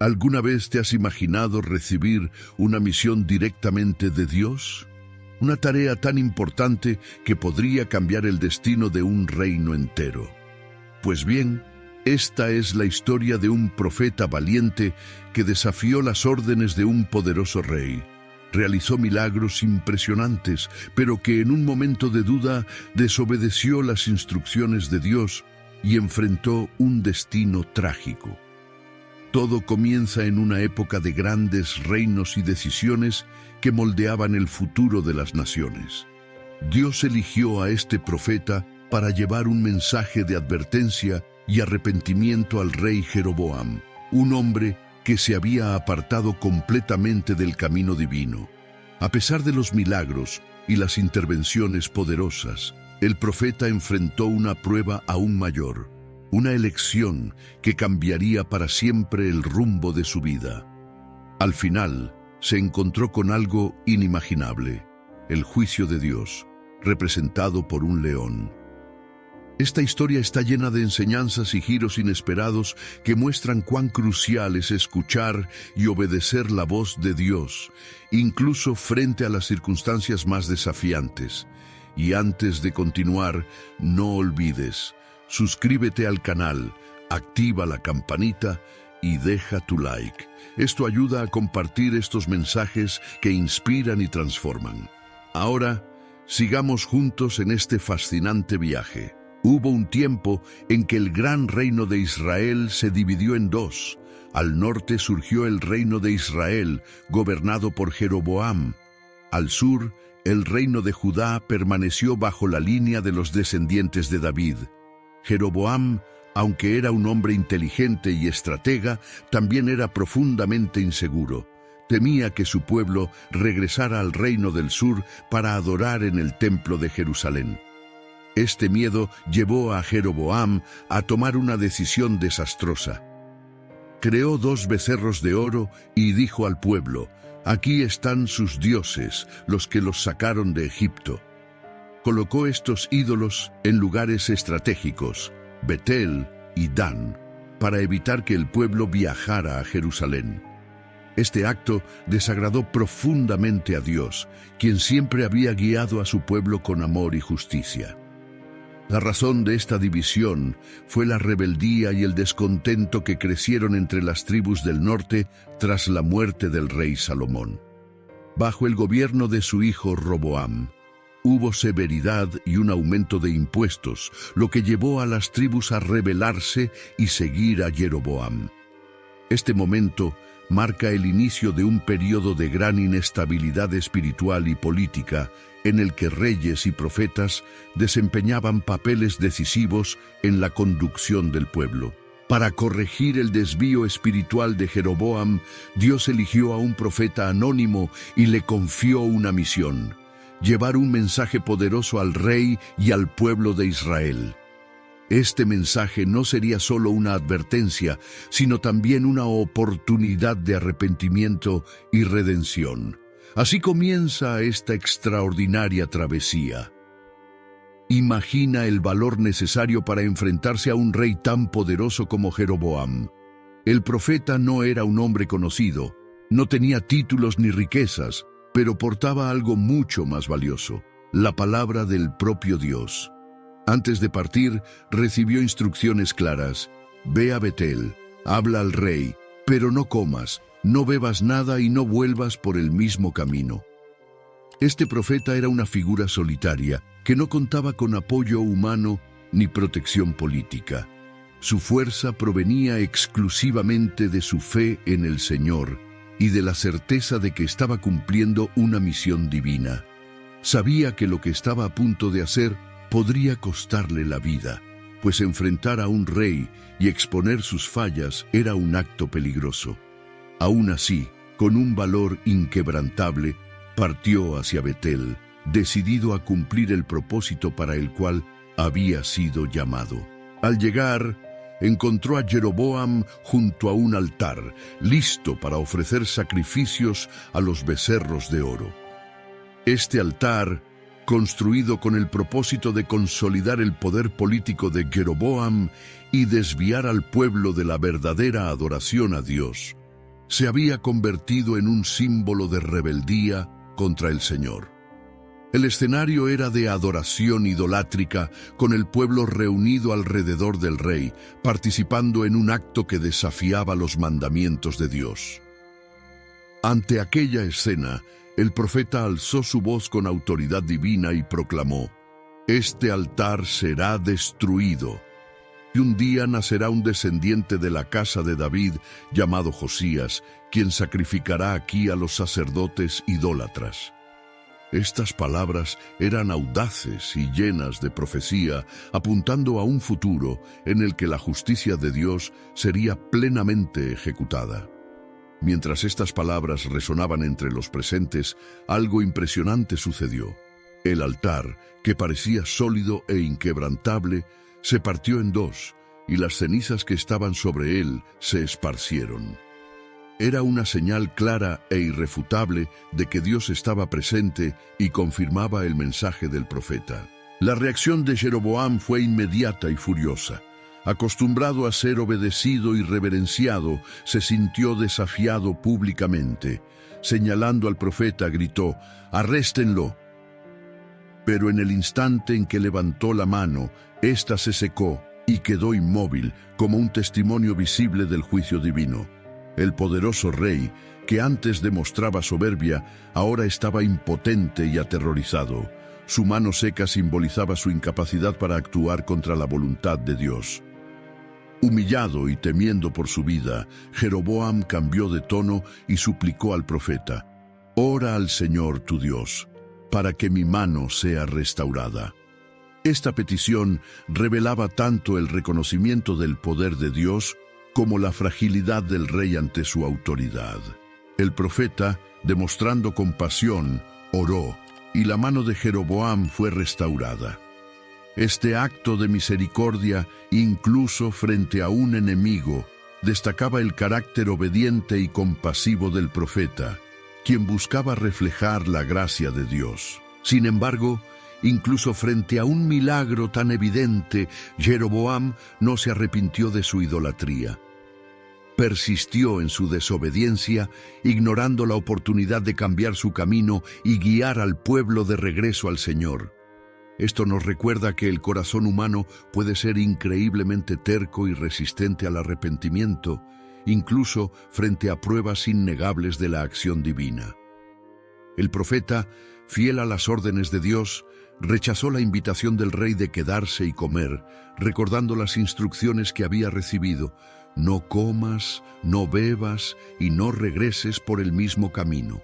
¿Alguna vez te has imaginado recibir una misión directamente de Dios? Una tarea tan importante que podría cambiar el destino de un reino entero. Pues bien, esta es la historia de un profeta valiente que desafió las órdenes de un poderoso rey. Realizó milagros impresionantes, pero que en un momento de duda desobedeció las instrucciones de Dios y enfrentó un destino trágico. Todo comienza en una época de grandes reinos y decisiones que moldeaban el futuro de las naciones. Dios eligió a este profeta para llevar un mensaje de advertencia y arrepentimiento al rey Jeroboam, un hombre que se había apartado completamente del camino divino. A pesar de los milagros y las intervenciones poderosas, el profeta enfrentó una prueba aún mayor, una elección que cambiaría para siempre el rumbo de su vida. Al final, se encontró con algo inimaginable, el juicio de Dios, representado por un león. Esta historia está llena de enseñanzas y giros inesperados que muestran cuán crucial es escuchar y obedecer la voz de Dios, incluso frente a las circunstancias más desafiantes. Y antes de continuar, no olvides: suscríbete al canal, activa la campanita y deja tu like. Esto ayuda a compartir estos mensajes que inspiran y transforman. Ahora, sigamos juntos en este fascinante viaje. Hubo un tiempo en que el gran reino de Israel se dividió en dos. Al norte surgió el reino de Israel, gobernado por Jeroboam. Al sur, el reino de Judá permaneció bajo la línea de los descendientes de David. Jeroboam, aunque era un hombre inteligente y estratega, también era profundamente inseguro. Temía que su pueblo regresara al reino del sur para adorar en el templo de Jerusalén. Este miedo llevó a Jeroboam a tomar una decisión desastrosa. Creó 2 becerros de oro y dijo al pueblo: «Aquí están sus dioses, los que los sacaron de Egipto». Colocó estos ídolos en lugares estratégicos, Betel y Dan, para evitar que el pueblo viajara a Jerusalén. Este acto desagradó profundamente a Dios, quien siempre había guiado a su pueblo con amor y justicia. La razón de esta división fue la rebeldía y el descontento que crecieron entre las tribus del norte tras la muerte del rey Salomón. Bajo el gobierno de su hijo Roboam, hubo severidad y un aumento de impuestos, lo que llevó a las tribus a rebelarse y seguir a Jeroboam. Este momento marca el inicio de un periodo de gran inestabilidad espiritual y política, en el que reyes y profetas desempeñaban papeles decisivos en la conducción del pueblo. Para corregir el desvío espiritual de Jeroboam, Dios eligió a un profeta anónimo y le confió una misión: llevar un mensaje poderoso al rey y al pueblo de Israel. Este mensaje no sería solo una advertencia, sino también una oportunidad de arrepentimiento y redención. Así comienza esta extraordinaria travesía. Imagina el valor necesario para enfrentarse a un rey tan poderoso como Jeroboam. El profeta no era un hombre conocido, no tenía títulos ni riquezas, pero portaba algo mucho más valioso: la palabra del propio Dios. Antes de partir, recibió instrucciones claras: ve a Betel, habla al rey, pero no comas, no bebas nada y no vuelvas por el mismo camino. Este profeta era una figura solitaria, que no contaba con apoyo humano ni protección política. Su fuerza provenía exclusivamente de su fe en el Señor y de la certeza de que estaba cumpliendo una misión divina. Sabía que lo que estaba a punto de hacer podría costarle la vida, pues enfrentar a un rey y exponer sus fallas era un acto peligroso. Aún así, con un valor inquebrantable, partió hacia Betel, decidido a cumplir el propósito para el cual había sido llamado. Al llegar, encontró a Jeroboam junto a un altar, listo para ofrecer sacrificios a los becerros de oro. Este altar, construido con el propósito de consolidar el poder político de Jeroboam y desviar al pueblo de la verdadera adoración a Dios, se había convertido en un símbolo de rebeldía contra el Señor. El escenario era de adoración idolátrica, con el pueblo reunido alrededor del rey, participando en un acto que desafiaba los mandamientos de Dios. Ante aquella escena, el profeta alzó su voz con autoridad divina y proclamó: «Este altar será destruido, y un día nacerá un descendiente de la casa de David, llamado Josías, quien sacrificará aquí a los sacerdotes idólatras». Estas palabras eran audaces y llenas de profecía, apuntando a un futuro en el que la justicia de Dios sería plenamente ejecutada. Mientras estas palabras resonaban entre los presentes, algo impresionante sucedió. El altar, que parecía sólido e inquebrantable, se partió en dos, y las cenizas que estaban sobre él se esparcieron. Era una señal clara e irrefutable de que Dios estaba presente y confirmaba el mensaje del profeta. La reacción de Jeroboam fue inmediata y furiosa. Acostumbrado a ser obedecido y reverenciado, se sintió desafiado públicamente. Señalando al profeta, gritó: «¡Arréstenlo!». Pero en el instante en que levantó la mano, ésta se secó y quedó inmóvil, como un testimonio visible del juicio divino. El poderoso rey, que antes demostraba soberbia, ahora estaba impotente y aterrorizado. Su mano seca simbolizaba su incapacidad para actuar contra la voluntad de Dios. Humillado y temiendo por su vida, Jeroboam cambió de tono y suplicó al profeta: «Ora al Señor tu Dios, para que mi mano sea restaurada». Esta petición revelaba tanto el reconocimiento del poder de Dios como la fragilidad del rey ante su autoridad. El profeta, demostrando compasión, oró, y la mano de Jeroboam fue restaurada. Este acto de misericordia, incluso frente a un enemigo, destacaba el carácter obediente y compasivo del profeta, quien buscaba reflejar la gracia de Dios. Sin embargo, incluso frente a un milagro tan evidente, Jeroboam no se arrepintió de su idolatría. Persistió en su desobediencia, ignorando la oportunidad de cambiar su camino y guiar al pueblo de regreso al Señor. Esto nos recuerda que el corazón humano puede ser increíblemente terco y resistente al arrepentimiento, incluso frente a pruebas innegables de la acción divina. El profeta, fiel a las órdenes de Dios, rechazó la invitación del rey de quedarse y comer, recordando las instrucciones que había recibido: «No comas, no bebas y no regreses por el mismo camino».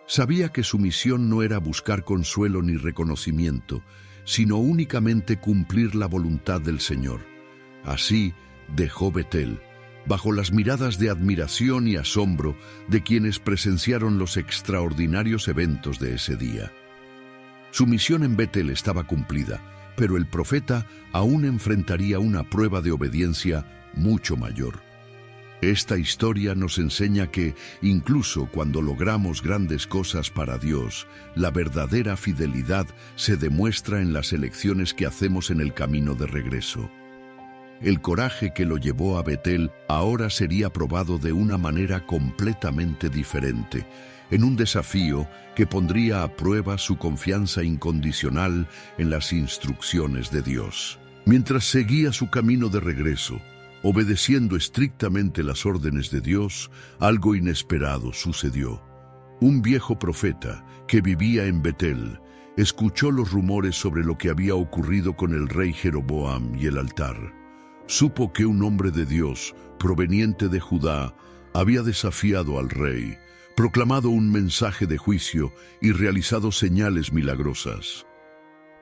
Sabía que su misión no era buscar consuelo ni reconocimiento, sino únicamente cumplir la voluntad del Señor. Así dejó Betel, bajo las miradas de admiración y asombro de quienes presenciaron los extraordinarios eventos de ese día. Su misión en Betel estaba cumplida, pero el profeta aún enfrentaría una prueba de obediencia mucho mayor. Esta historia nos enseña que, incluso cuando logramos grandes cosas para Dios, la verdadera fidelidad se demuestra en las elecciones que hacemos en el camino de regreso. El coraje que lo llevó a Betel ahora sería probado de una manera completamente diferente, en un desafío que pondría a prueba su confianza incondicional en las instrucciones de Dios. Mientras seguía su camino de regreso, obedeciendo estrictamente las órdenes de Dios, algo inesperado sucedió. Un viejo profeta que vivía en Betel escuchó los rumores sobre lo que había ocurrido con el rey Jeroboam y el altar. Supo que un hombre de Dios, proveniente de Judá, había desafiado al rey, proclamado un mensaje de juicio y realizado señales milagrosas.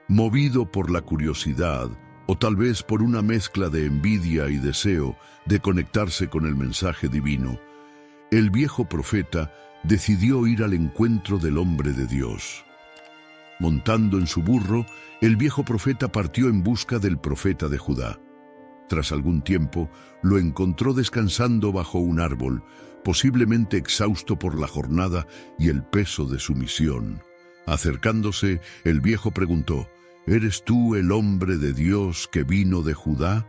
Movido por la curiosidad, o tal vez por una mezcla de envidia y deseo de conectarse con el mensaje divino, el viejo profeta decidió ir al encuentro del hombre de Dios. Montando en su burro, el viejo profeta partió en busca del profeta de Judá. Tras algún tiempo, lo encontró descansando bajo un árbol, posiblemente exhausto por la jornada y el peso de su misión. Acercándose, el viejo preguntó: «¿Eres tú el hombre de Dios que vino de Judá?».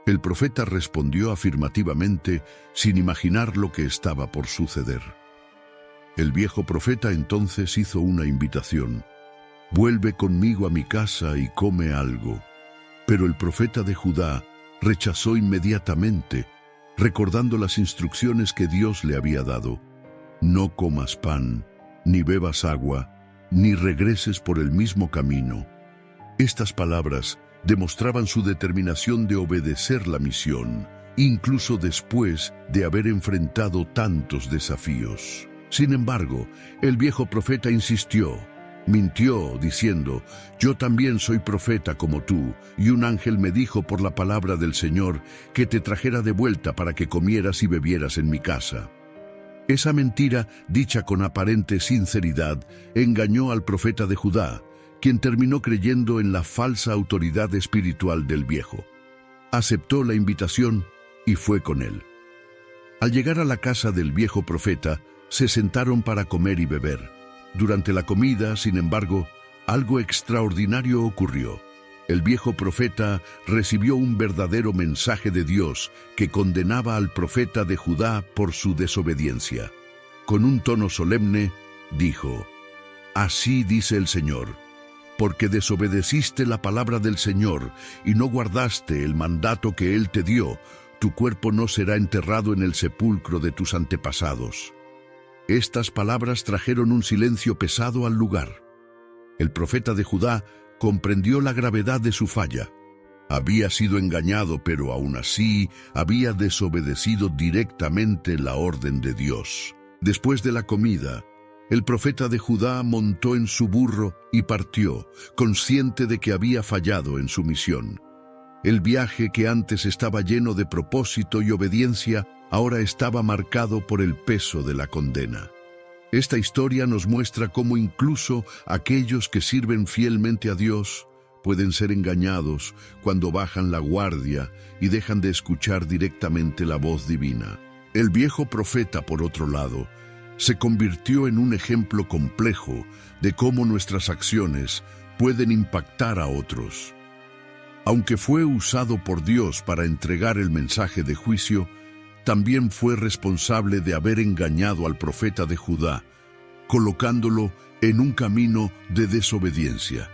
El profeta respondió afirmativamente, sin imaginar lo que estaba por suceder. El viejo profeta entonces hizo una invitación: «Vuelve conmigo a mi casa y come algo». Pero el profeta de Judá rechazó inmediatamente, recordando las instrucciones que Dios le había dado: «No comas pan, ni bebas agua, ni regreses por el mismo camino». Estas palabras demostraban su determinación de obedecer la misión, incluso después de haber enfrentado tantos desafíos. Sin embargo, el viejo profeta insistió. Mintió diciendo: «Yo también soy profeta como tú, y un ángel me dijo por la palabra del Señor que te trajera de vuelta para que comieras y bebieras en mi casa». Esa mentira, dicha con aparente sinceridad, engañó al profeta de Judá, quien terminó creyendo en la falsa autoridad espiritual del viejo. Aceptó la invitación y fue con él. Al llegar a la casa del viejo profeta, se sentaron para comer y beber. Durante la comida, sin embargo, algo extraordinario ocurrió. El viejo profeta recibió un verdadero mensaje de Dios que condenaba al profeta de Judá por su desobediencia. Con un tono solemne, dijo: «Así dice el Señor, porque desobedeciste la palabra del Señor y no guardaste el mandato que Él te dio, tu cuerpo no será enterrado en el sepulcro de tus antepasados». Estas palabras trajeron un silencio pesado al lugar. El profeta de Judá comprendió la gravedad de su falla. Había sido engañado, pero aún así había desobedecido directamente la orden de Dios. Después de la comida, el profeta de Judá montó en su burro y partió, consciente de que había fallado en su misión. El viaje, que antes estaba lleno de propósito y obediencia, ahora estaba marcado por el peso de la condena. Esta historia nos muestra cómo incluso aquellos que sirven fielmente a Dios pueden ser engañados cuando bajan la guardia y dejan de escuchar directamente la voz divina. El viejo profeta, por otro lado, se convirtió en un ejemplo complejo de cómo nuestras acciones pueden impactar a otros. Aunque fue usado por Dios para entregar el mensaje de juicio, también fue responsable de haber engañado al profeta de Judá, colocándolo en un camino de desobediencia.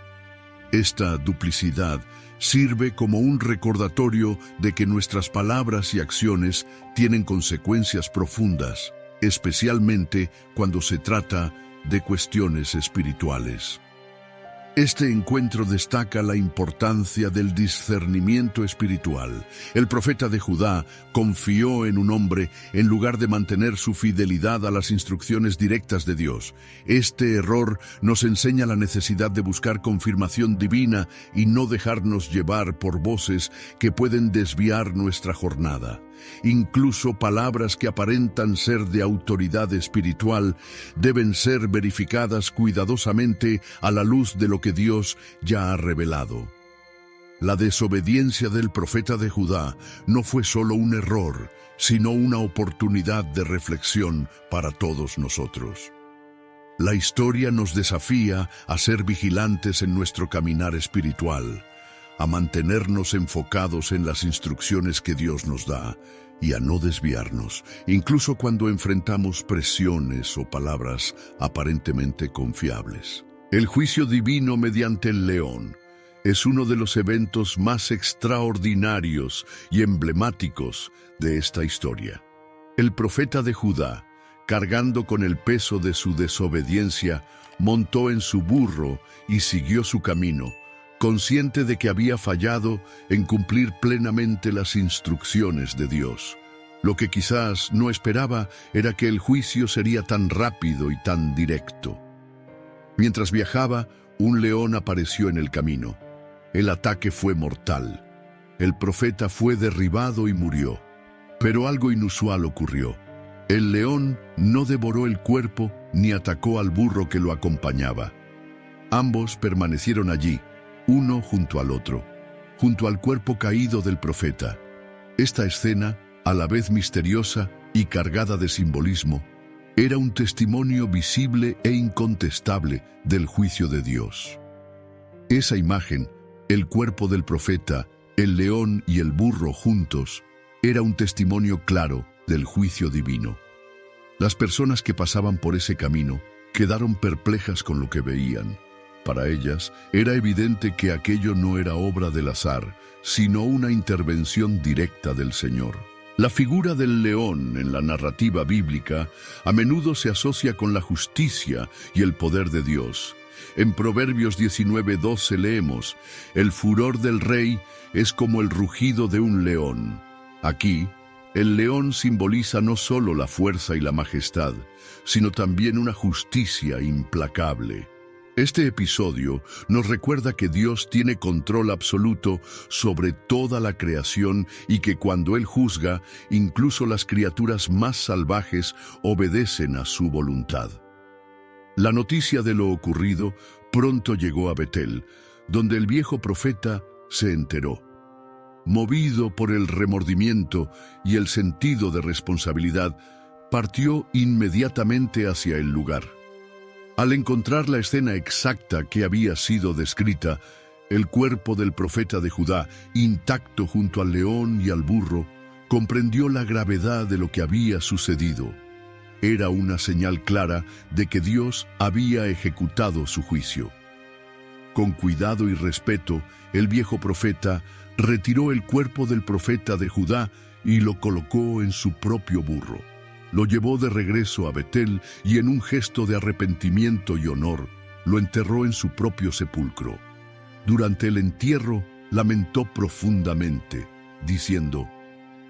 Esta duplicidad sirve como un recordatorio de que nuestras palabras y acciones tienen consecuencias profundas, especialmente cuando se trata de cuestiones espirituales. Este encuentro destaca la importancia del discernimiento espiritual. El profeta de Judá confió en un hombre en lugar de mantener su fidelidad a las instrucciones directas de Dios. Este error nos enseña la necesidad de buscar confirmación divina y no dejarnos llevar por voces que pueden desviar nuestra jornada. Incluso palabras que aparentan ser de autoridad espiritual deben ser verificadas cuidadosamente a la luz de lo que Dios ya ha revelado. La desobediencia del profeta de Judá no fue solo un error, sino una oportunidad de reflexión para todos nosotros. La historia nos desafía a ser vigilantes en nuestro caminar espiritual, a mantenernos enfocados en las instrucciones que Dios nos da y a no desviarnos, incluso cuando enfrentamos presiones o palabras aparentemente confiables. El juicio divino mediante el león es uno de los eventos más extraordinarios y emblemáticos de esta historia. El profeta de Judá, cargando con el peso de su desobediencia, montó en su burro y siguió su camino, consciente de que había fallado en cumplir plenamente las instrucciones de Dios. Lo que quizás no esperaba era que el juicio sería tan rápido y tan directo. Mientras viajaba, un león apareció en el camino. El ataque fue mortal. El profeta fue derribado y murió. Pero algo inusual ocurrió. El león no devoró el cuerpo ni atacó al burro que lo acompañaba. Ambos permanecieron allí, uno junto al otro, junto al cuerpo caído del profeta. Esta escena, a la vez misteriosa y cargada de simbolismo, era un testimonio visible e incontestable del juicio de Dios. Esa imagen, el cuerpo del profeta El león y el burro juntos era un testimonio claro del juicio divino. Las personas que pasaban por ese camino quedaron perplejas con lo que veían. Para ellas era evidente que aquello no era obra del azar, sino una intervención directa del Señor. La figura del león en la narrativa bíblica a menudo se asocia con la justicia y el poder de Dios. En Proverbios 19:12 leemos: «El furor del rey es como el rugido de un león». Aquí, el león simboliza no solo la fuerza y la majestad, sino también una justicia implacable. Este episodio nos recuerda que Dios tiene control absoluto sobre toda la creación y que cuando Él juzga, incluso las criaturas más salvajes obedecen a su voluntad. La noticia de lo ocurrido pronto llegó a Betel, donde el viejo profeta se enteró. Movido por el remordimiento y el sentido de responsabilidad, partió inmediatamente hacia el lugar. Al encontrar la escena exacta que había sido descrita, el cuerpo del profeta de Judá, intacto junto al león y al burro, comprendió la gravedad de lo que había sucedido. Era una señal clara de que Dios había ejecutado su juicio. Con cuidado y respeto, el viejo profeta retiró el cuerpo del profeta de Judá y lo colocó en su propio burro. Lo llevó de regreso a Betel y en un gesto de arrepentimiento y honor, lo enterró en su propio sepulcro. Durante el entierro, lamentó profundamente, diciendo: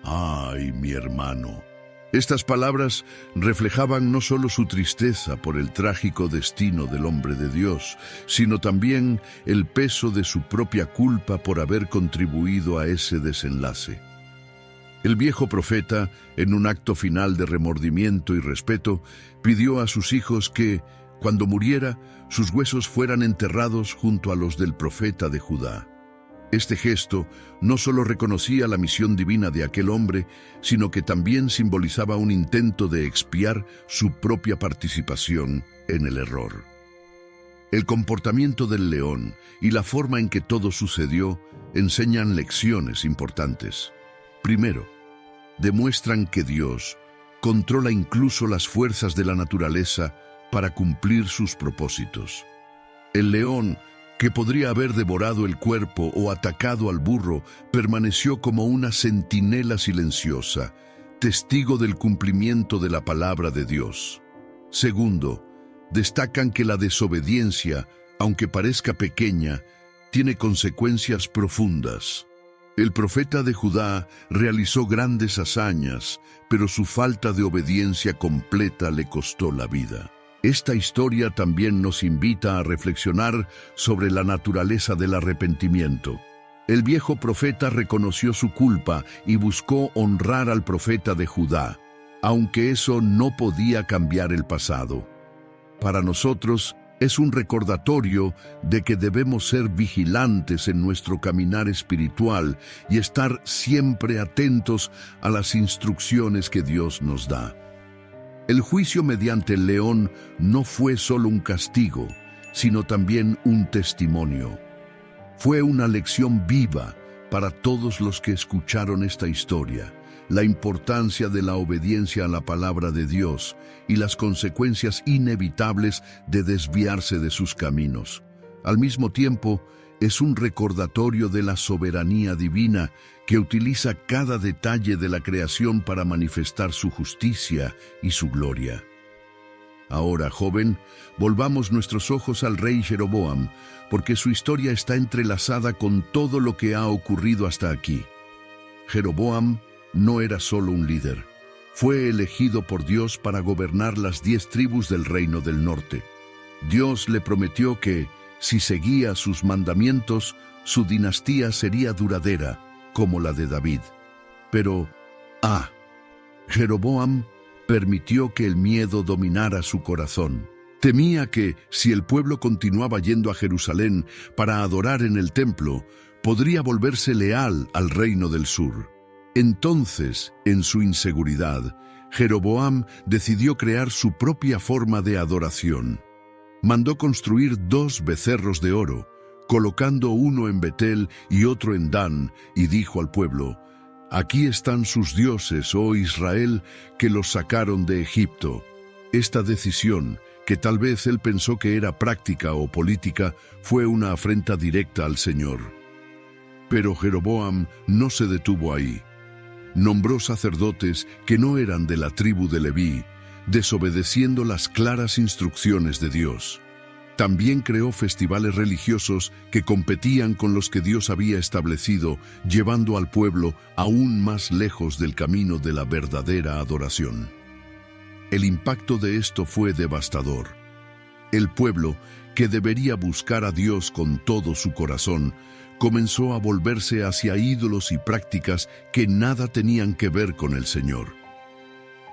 «¡Ay, mi hermano!». Estas palabras reflejaban no solo su tristeza por el trágico destino del hombre de Dios, sino también el peso de su propia culpa por haber contribuido a ese desenlace. El viejo profeta, en un acto final de remordimiento y respeto, pidió a sus hijos que, cuando muriera, sus huesos fueran enterrados junto a los del profeta de Judá. Este gesto no solo reconocía la misión divina de aquel hombre, sino que también simbolizaba un intento de expiar su propia participación en el error. El comportamiento del león y la forma en que todo sucedió enseñan lecciones importantes. Primero, demuestran que Dios controla incluso las fuerzas de la naturaleza para cumplir sus propósitos. El león, que podría haber devorado el cuerpo o atacado al burro, permaneció como una centinela silenciosa, testigo del cumplimiento de la palabra de Dios. Segundo, destacan que la desobediencia, aunque parezca pequeña, tiene consecuencias profundas. El profeta de Judá realizó grandes hazañas, pero su falta de obediencia completa le costó la vida. Esta historia también nos invita a reflexionar sobre la naturaleza del arrepentimiento. El viejo profeta reconoció su culpa y buscó honrar al profeta de Judá, aunque eso no podía cambiar el pasado. Para nosotros, es un recordatorio de que debemos ser vigilantes en nuestro caminar espiritual y estar siempre atentos a las instrucciones que Dios nos da. El juicio mediante el león no fue solo un castigo, sino también un testimonio. Fue una lección viva para todos los que escucharon esta historia, la importancia de la obediencia a la palabra de Dios y las consecuencias inevitables de desviarse de sus caminos. Al mismo tiempo, es un recordatorio de la soberanía divina que utiliza cada detalle de la creación para manifestar su justicia y su gloria. Ahora, joven, volvamos nuestros ojos al rey Jeroboam, porque su historia está entrelazada con todo lo que ha ocurrido hasta aquí. Jeroboam no era solo un líder. Fue elegido por Dios para gobernar las 10 tribus del reino del norte. Dios le prometió que, si seguía sus mandamientos, su dinastía sería duradera, como la de David. Pero, Jeroboam permitió que el miedo dominara su corazón. Temía que, si el pueblo continuaba yendo a Jerusalén para adorar en el templo, podría volverse leal al reino del sur. Entonces, en su inseguridad, Jeroboam decidió crear su propia forma de adoración. Mandó construir 2 becerros de oro, colocando uno en Betel y otro en Dan, y dijo al pueblo: «Aquí están sus dioses, oh Israel, que los sacaron de Egipto». Esta decisión, que tal vez él pensó que era práctica o política, fue una afrenta directa al Señor. Pero Jeroboam no se detuvo ahí. Nombró sacerdotes que no eran de la tribu de Leví, desobedeciendo las claras instrucciones de Dios. También creó festivales religiosos que competían con los que Dios había establecido, llevando al pueblo aún más lejos del camino de la verdadera adoración. El impacto de esto fue devastador. El pueblo, que debería buscar a Dios con todo su corazón, comenzó a volverse hacia ídolos y prácticas que nada tenían que ver con el Señor.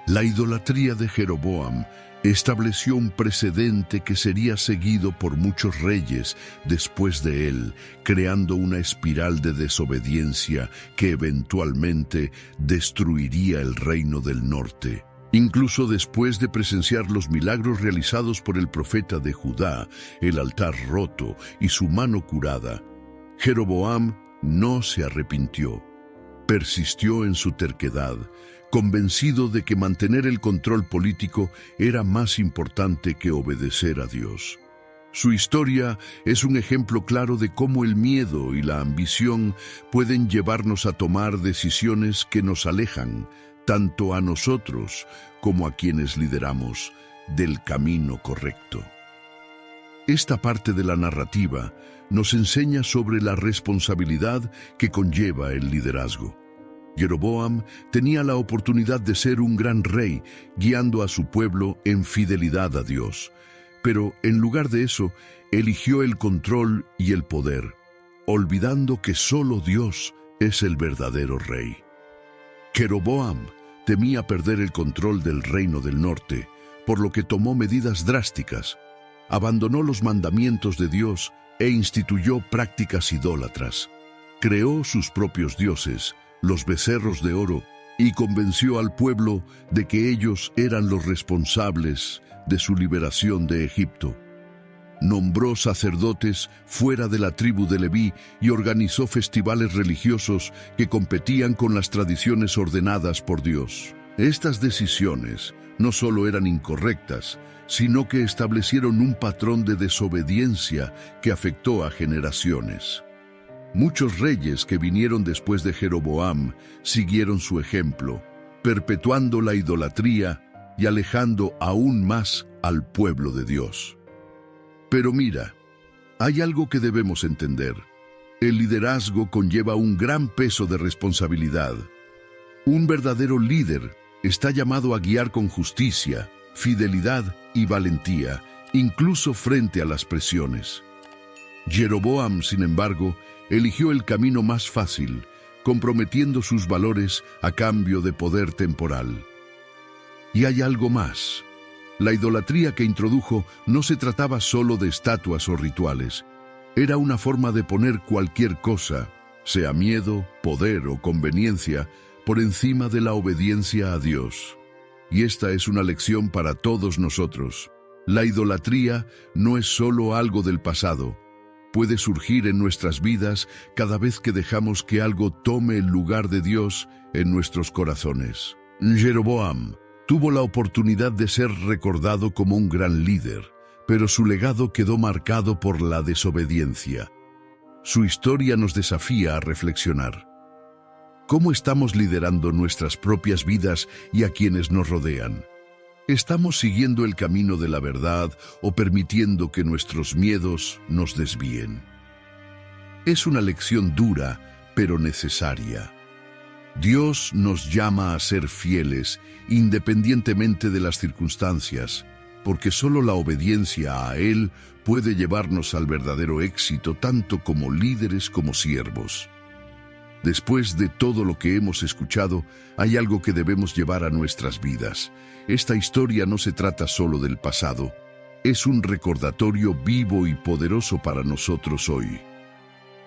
La idolatría de Jeroboam estableció un precedente que sería seguido por muchos reyes después de él, creando una espiral de desobediencia que eventualmente destruiría el reino del norte. Incluso después de presenciar los milagros realizados por el profeta de Judá, el altar roto y su mano curada, Jeroboam no se arrepintió. Persistió en su terquedad, convencido de que mantener el control político era más importante que obedecer a Dios. Su historia es un ejemplo claro de cómo el miedo y la ambición pueden llevarnos a tomar decisiones que nos alejan, tanto a nosotros como a quienes lideramos, del camino correcto. Esta parte de la narrativa nos enseña sobre la responsabilidad que conlleva el liderazgo. Jeroboam tenía la oportunidad de ser un gran rey, guiando a su pueblo en fidelidad a Dios. Pero en lugar de eso, eligió el control y el poder, olvidando que solo Dios es el verdadero rey. Jeroboam temía perder el control del reino del norte, por lo que tomó medidas drásticas. Abandonó los mandamientos de Dios e instituyó prácticas idólatras. Creó sus propios dioses, los becerros de oro, y convenció al pueblo de que ellos eran los responsables de su liberación de Egipto. Nombró sacerdotes fuera de la tribu de Leví y organizó festivales religiosos que competían con las tradiciones ordenadas por Dios. Estas decisiones no solo eran incorrectas, sino que establecieron un patrón de desobediencia que afectó a generaciones. Muchos reyes que vinieron después de Jeroboam siguieron su ejemplo, perpetuando la idolatría y alejando aún más al pueblo de Dios. Pero mira, hay algo que debemos entender. El liderazgo conlleva un gran peso de responsabilidad. Un verdadero líder está llamado a guiar con justicia, fidelidad y valentía, incluso frente a las presiones. Jeroboam, sin embargo, eligió el camino más fácil, comprometiendo sus valores a cambio de poder temporal. Y hay algo más. La idolatría que introdujo no se trataba solo de estatuas o rituales. Era una forma de poner cualquier cosa, sea miedo, poder o conveniencia, por encima de la obediencia a Dios. Y esta es una lección para todos nosotros. La idolatría no es solo algo del pasado. Puede surgir en nuestras vidas cada vez que dejamos que algo tome el lugar de Dios en nuestros corazones. Jeroboam tuvo la oportunidad de ser recordado como un gran líder, pero su legado quedó marcado por la desobediencia. Su historia nos desafía a reflexionar. ¿Cómo estamos liderando nuestras propias vidas y a quienes nos rodean? ¿Estamos siguiendo el camino de la verdad o permitiendo que nuestros miedos nos desvíen? Es una lección dura, pero necesaria. Dios nos llama a ser fieles independientemente de las circunstancias, porque solo la obediencia a Él puede llevarnos al verdadero éxito, tanto como líderes como siervos. Después de todo lo que hemos escuchado, hay algo que debemos llevar a nuestras vidas. Esta historia no se trata solo del pasado, es un recordatorio vivo y poderoso para nosotros hoy.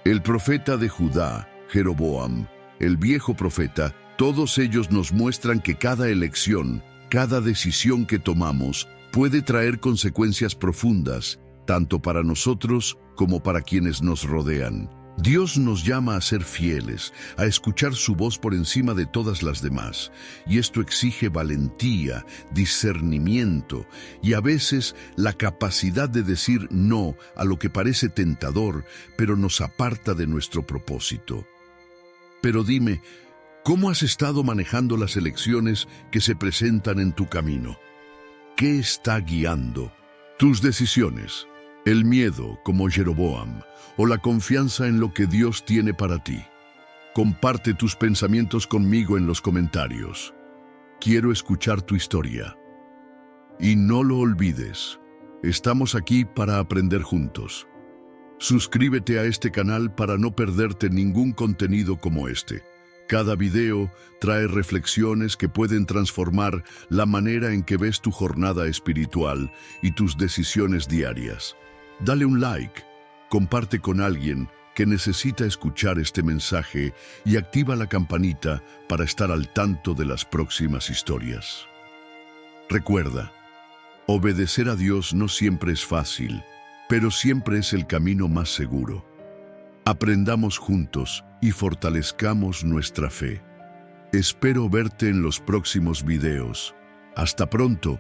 El profeta de Judá, Jeroboam, el viejo profeta, todos ellos nos muestran que cada elección, cada decisión que tomamos, puede traer consecuencias profundas tanto para nosotros como para quienes nos rodean. Dios nos llama a ser fieles, a escuchar su voz por encima de todas las demás, y esto exige valentía, discernimiento y a veces la capacidad de decir no a lo que parece tentador, pero nos aparta de nuestro propósito. Pero dime, ¿cómo has estado manejando las elecciones que se presentan en tu camino? ¿Qué está guiando tus decisiones? ¿El miedo, como Jeroboam, o la confianza en lo que Dios tiene para ti? Comparte tus pensamientos conmigo en los comentarios. Quiero escuchar tu historia. Y no lo olvides, estamos aquí para aprender juntos. Suscríbete a este canal para no perderte ningún contenido como este. Cada video trae reflexiones que pueden transformar la manera en que ves tu jornada espiritual y tus decisiones diarias. Dale un like, comparte con alguien que necesita escuchar este mensaje y activa la campanita para estar al tanto de las próximas historias. Recuerda, obedecer a Dios no siempre es fácil, pero siempre es el camino más seguro. Aprendamos juntos y fortalezcamos nuestra fe. Espero verte en los próximos videos. Hasta pronto.